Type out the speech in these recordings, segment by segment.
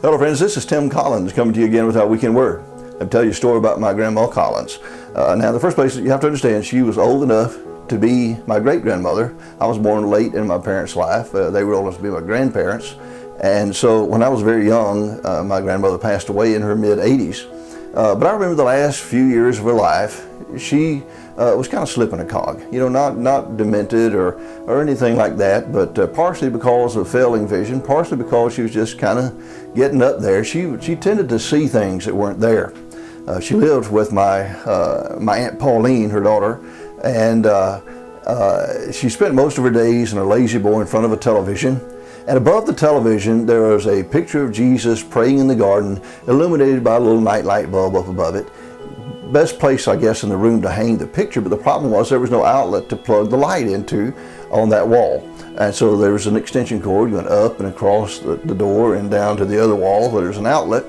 Hello friends, this is Tim Collins coming to you again with our weekend word. I'll tell you a story about my grandma Collins. Now in the first place, you have to understand she was old enough to be my great-grandmother. I was born late in my parents' life. They were old enough to be my grandparents. And so when I was very young, my grandmother passed away in her mid-80s. But I remember the last few years of her life, she was kind of slipping a cog. You know, not demented or anything like that, but partially because of failing vision, partially because she was just kind of getting up there. She tended to see things that weren't there. She lived with my Aunt Pauline, her daughter, and she spent most of her days in a lazy boy in front of a television. And above the television, there was a picture of Jesus praying in the garden, illuminated by a little nightlight bulb up above it. Best place, I guess, in the room to hang the picture, but the problem was there was no outlet to plug the light into on that wall. And so there was an extension cord going up and across the door and down to the other wall. There's an outlet.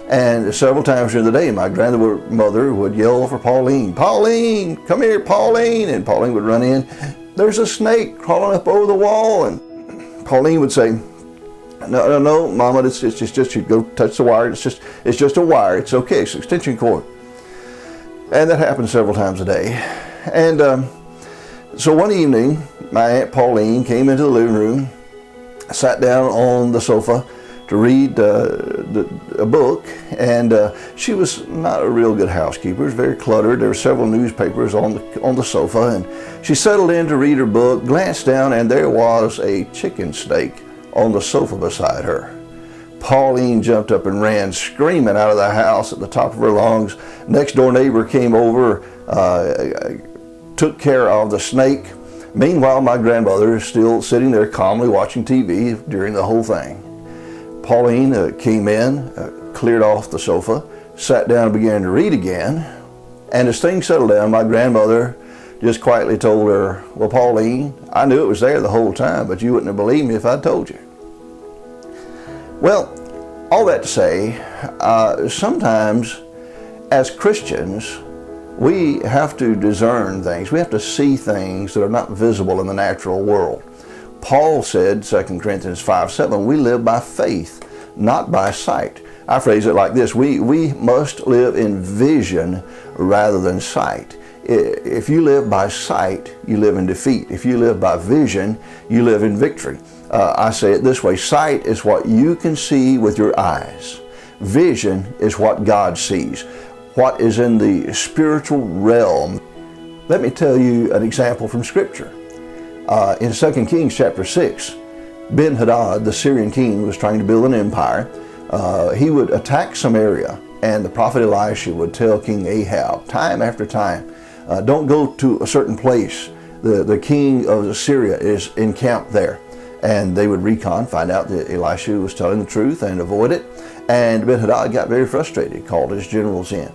And several times during the day, my grandmother would yell for Pauline, "Pauline, come here, Pauline." And Pauline would run in. "There's a snake crawling up over the wall." And Pauline would say, No, Mama, it's just, you go touch the wire. It's just a wire. It's okay. It's an extension cord. And that happened several times a day. And so one evening, my Aunt Pauline came into the living room, sat down on the sofa to read a book, and she was not a real good housekeeper. It was very cluttered. There were several newspapers on the sofa, and she settled in to read her book, glanced down, and there was a chicken steak on the sofa beside her. Pauline jumped up and ran screaming out of the house at the top of her lungs. Next door neighbor came over, took care of the snake. Meanwhile, my grandmother is still sitting there calmly watching TV during the whole thing. Pauline came in, cleared off the sofa, sat down and began to read again. And as things settled down, my grandmother just quietly told her, "Well, Pauline, I knew it was there the whole time, but you wouldn't have believed me if I told you." Well, all that to say, sometimes as Christians, we have to discern things. We have to see things that are not visible in the natural world. Paul said, 2 Corinthians 5:7, we live by faith, not by sight. I phrase it like this: we must live in vision rather than sight. If you live by sight, you live in defeat. If you live by vision, you live in victory. I say it this way: sight is what you can see with your eyes. Vision is what God sees, what is in the spiritual realm. Let me tell you an example from Scripture. In 2 Kings chapter 6, Ben-Hadad, the Syrian king, was trying to build an empire. He would attack Samaria, and the prophet Elisha would tell King Ahab time after time, don't go to a certain place. The king of Syria is encamped there. And they would recon, find out that Elisha was telling the truth, and avoid it. And Ben-Hadad got very frustrated, called his generals in.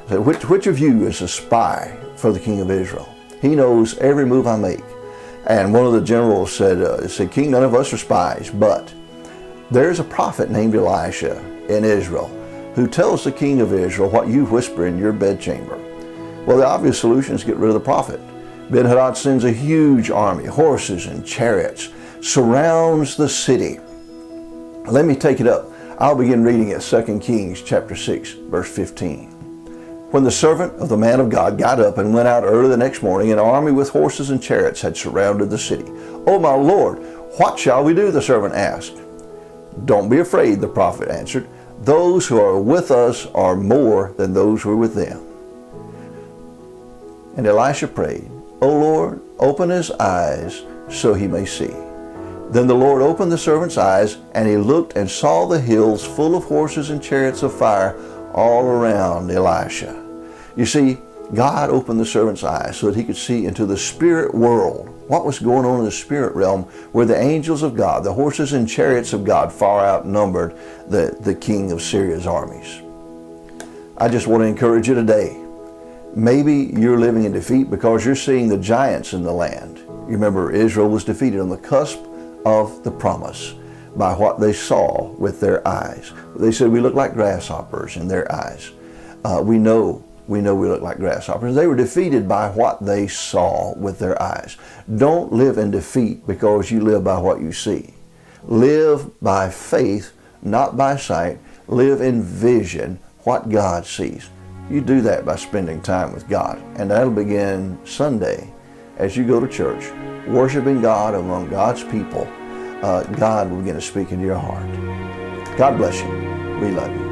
Said, which of you is a spy for the king of Israel? He knows every move I make. And one of the generals said, King, none of us are spies, but there's a prophet named Elisha in Israel who tells the king of Israel what you whisper in your bedchamber. Well, the obvious solution is to get rid of the prophet. Ben-Hadad sends a huge army, horses and chariots, surrounds the city. Let me take it up. I'll begin reading at 2 Kings chapter 6, verse 15. When the servant of the man of God got up and went out early the next morning, an army with horses and chariots had surrounded the city. "Oh, my Lord, what shall we do?" the servant asked. "Don't be afraid," the prophet answered. "Those who are with us are more than those who are with them." And Elisha prayed, "O Lord, open his eyes so he may see." Then the Lord opened the servant's eyes, and he looked and saw the hills full of horses and chariots of fire all around Elisha. You see, God opened the servant's eyes so that he could see into the spirit world, what was going on in the spirit realm, where the angels of God, the horses and chariots of God, far outnumbered the king of Syria's armies. I just want to encourage you today. Maybe you're living in defeat because you're seeing the giants in the land. You remember, Israel was defeated on the cusp of the promise by what they saw with their eyes. They said, we look like grasshoppers in their eyes. We know we look like grasshoppers. They were defeated by what they saw with their eyes. Don't live in defeat because you live by what you see. Live by faith, not by sight. Live in vision, what God sees. You do that by spending time with God. And that'll begin Sunday as you go to church, worshiping God among God's people. God will begin to speak into your heart. God bless you. We love you.